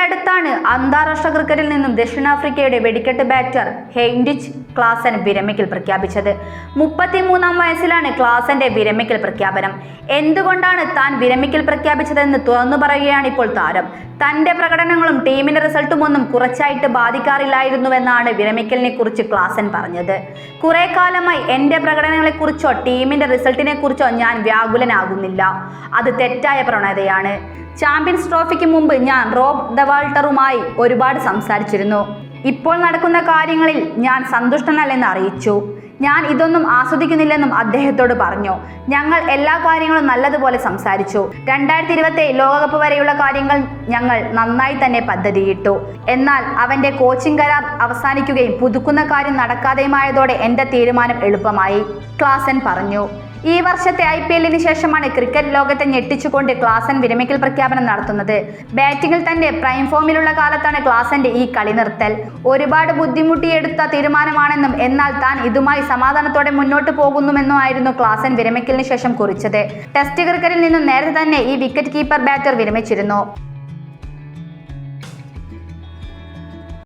അടുത്താണ് അന്താരാഷ്ട്ര ക്രിക്കറ്റിൽ നിന്നും ദക്ഷിണാഫ്രിക്കയുടെ വെടിക്കെട്ട് ബാറ്റർ ഹെയ്ൻറിച്ച് ക്ലാസൻ വിരമിക്കൽ പ്രഖ്യാപിച്ചത്. 33-ാം വയസ്സിലാണ് ക്ലാസന്റെ വിരമിക്കൽ പ്രഖ്യാപനം. എന്തുകൊണ്ടാണ് താൻ വിരമിക്കൽ പ്രഖ്യാപിച്ചതെന്ന് തുറന്നു പറയുകയാണ് ഇപ്പോൾ താരം. തന്റെ പ്രകടനങ്ങളും ടീമിന്റെ റിസൾട്ടും ഒന്നും കുറച്ചായിട്ട് ബാധിക്കാറില്ലായിരുന്നുവെന്നാണ് വിരമിക്കലിനെ കുറിച്ച് ക്ലാസൻ പറഞ്ഞത്. കുറെ കാലമായി എന്റെ പ്രകടനങ്ങളെക്കുറിച്ചോ ടീമിന്റെ റിസൾട്ടിനെ കുറിച്ചോ ഞാൻ വ്യാകുലനാകുന്നില്ല. അത് തെറ്റായ പ്രവണതയാണ്. ചാമ്പ്യൻസ് ട്രോഫിക്ക് മുമ്പ് ഞാൻ റോബ് ദവാൾട്ടറുമായി ഒരുപാട് സംസാരിച്ചിരുന്നു. ഇപ്പോൾ നടക്കുന്ന കാര്യങ്ങളിൽ ഞാൻ സന്തുഷ്ടനല്ലെന്ന് അറിയിച്ചു. ഞാൻ ഇതൊന്നും ആസ്വദിക്കുന്നില്ലെന്നും അദ്ദേഹത്തോട് പറഞ്ഞു. ഞങ്ങൾ എല്ലാ കാര്യങ്ങളും നല്ലതുപോലെ സംസാരിച്ചു. 2027 ലോകകപ്പ് വരെയുള്ള കാര്യങ്ങൾ ഞങ്ങൾ നന്നായി തന്നെ പദ്ധതിയിട്ടു. എന്നാൽ അവന്റെ കോച്ചിങ് കരാർ അവസാനിക്കുകയും പുതുക്കുന്ന കാര്യം നടക്കാതെയുമായതോടെ എന്റെ തീരുമാനം എളുപ്പമായി, ക്ലാസൻ പറഞ്ഞു. ഈ വർഷത്തെ IPLന് ശേഷമാണ് ക്രിക്കറ്റ് ലോകത്തെ ഞെട്ടിച്ചുകൊണ്ട് ക്ലാസൻ വിരമിക്കൽ പ്രഖ്യാപനം നടത്തുന്നത്. ബാറ്റിംഗിൽ തന്റെ പ്രൈം ഫോമിലുള്ള കാലത്താണ് ക്ലാസന്റെ ഈ കളി നിർത്തൽ. ഒരുപാട് ബുദ്ധിമുട്ടിയെടുത്ത തീരുമാനമാണെന്നും എന്നാൽ താൻ ഇതുമായി സമാധാനത്തോടെ മുന്നോട്ട് പോകുന്നുവെന്നും ആയിരുന്നു ക്ലാസൻ വിരമിക്കലിന് ശേഷം കുറിച്ചത്. ടെസ്റ്റ് ക്രിക്കറ്റിൽ നിന്നും നേരത്തെ തന്നെ ഈ വിക്കറ്റ് കീപ്പർ ബാറ്റർ വിരമിച്ചിരുന്നു.